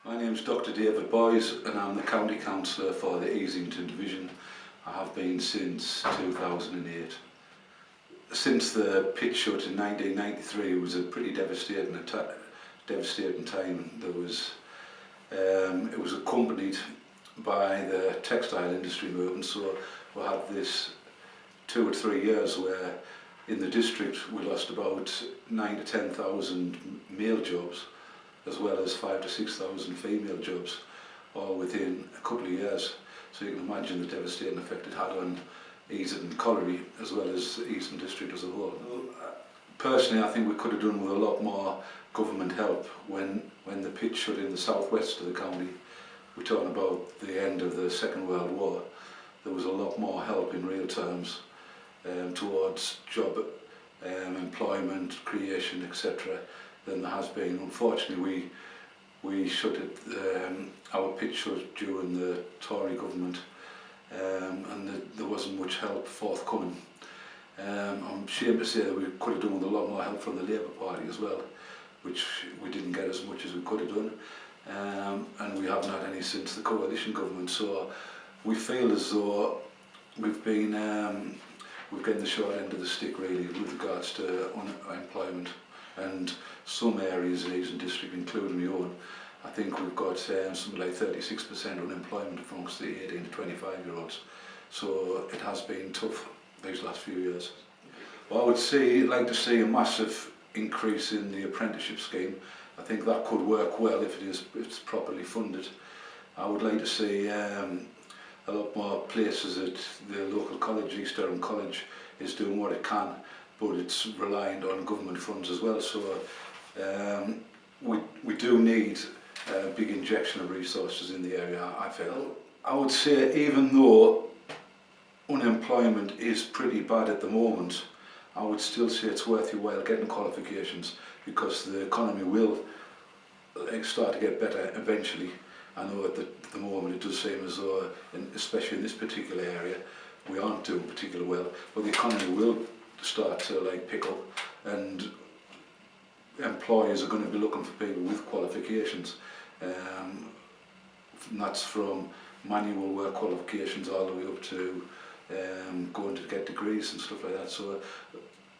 My name's Dr David Boys and I'm the County Councillor for the Easington Division. I have been since 2008. Since the pitch shut in 1993 was a pretty devastating time. It was accompanied by the textile industry movement, so we had this 2 or 3 years where in the district we lost about 9,000 to 10,000 male jobs, as well as 5,000 to 6,000 female jobs, all within a couple of years. So you can imagine the devastating effect it had on Easington Colliery as well as the Eastern District as a whole. Personally, I think we could have done with a lot more government help when the pitch shut in the southwest of the county. We're talking about the end of the Second World War. There was a lot more help in real terms towards job employment creation, etc., than there has been. Unfortunately, we shut it, our pitch shut during the Tory government, and there wasn't much help forthcoming. I'm ashamed to say that we could have done with a lot more help from the Labour Party as well, which we didn't get as much as we could have done, and we haven't had any since the coalition government. So we feel as though we're getting the short end of the stick really with regards to unemployment, and some areas in Eastern District, including my own, I think we've got something like 36% unemployment amongst the 18 to 25 year olds. So it has been tough these last few years. Well, I would like to see a massive increase in the apprenticeship scheme. I think that could work well if it's properly funded. I would like to see a lot more places at the local college, East Durham College, is doing what it can, but it's reliant on government funds as well. So we do need a big injection of resources in the area, I feel. I would say even though unemployment is pretty bad at the moment, I would still say it's worth your while getting qualifications, because the economy will start to get better eventually. I know at the moment it does seem as though, especially in this particular area, we aren't doing particularly well, but the economy will start to pick up, and employers are going to be looking for people with qualifications, and that's from manual work qualifications all the way up to going to get degrees and stuff like that. So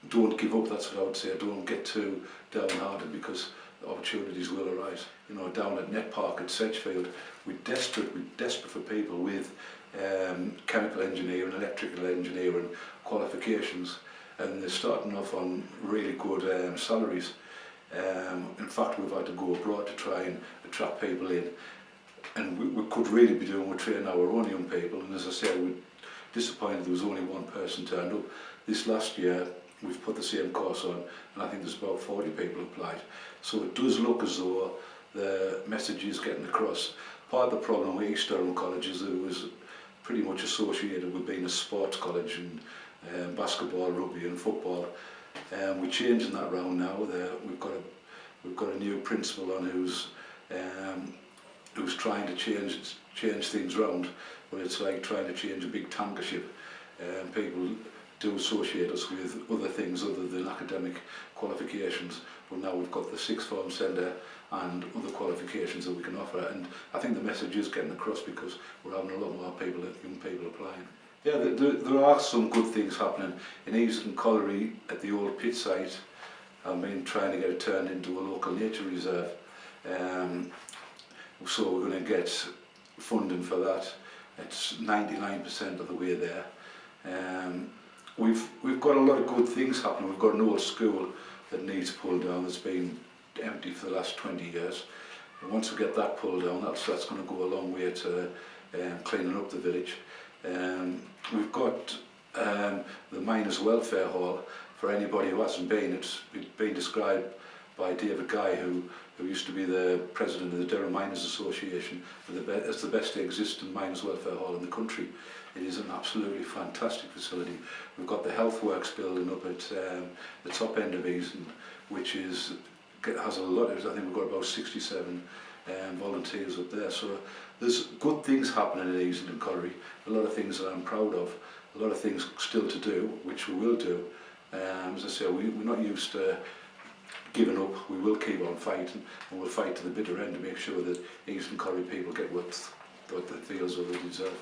don't give up, that's what I would say. Don't get too downhearted, because opportunities will arise. You know, down at Net Park at Sedgefield, we're desperate for people with chemical engineering, electrical engineering qualifications, and they're starting off on really good salaries. In fact, we've had to go abroad to try and attract people in, and we could really be doing with training our own young people. And as I said, we're disappointed there was only one person turned up. This last year we've put the same course on, and I think there's about 40 people applied. So it does look as though the message is getting across. Part of the problem with East Durham College is that it was pretty much associated with being a sports college, and basketball, rugby and football. We're changing that round now. We've got a new principal on who's trying to change things round, but it's like trying to change a big tanker ship. People do associate us with other things other than academic qualifications, but now we've got the sixth form centre and other qualifications that we can offer, and I think the message is getting across because we're having a lot more people, young people applying. Yeah, there are some good things happening. In Eastern Colliery at the old pit site, I've been trying to get it turned into a local nature reserve. So we're going to get funding for that. It's 99% of the way there. We've got a lot of good things happening. We've got an old school that needs pulled down, that's been empty for the last 20 years. And once we get that pulled down, that's going to go a long way to cleaning up the village. We've got the Miners Welfare Hall. For anybody who hasn't been, it's been described by David Guy, who used to be the president of the Durham Miners Association, as the best existing Miners Welfare Hall in the country. It is an absolutely fantastic facility. We've got the Healthworks building up at the top end of Easington, which has a lot. I think we've got about 67 volunteers up there. So there's good things happening in Easington Colliery. A lot of things that I'm proud of. A lot of things still to do, which we will do. As I say, we're not used to given up. We will keep on fighting, and we'll fight to the bitter end to make sure that East and Corrie people get what they feel as though they deserve.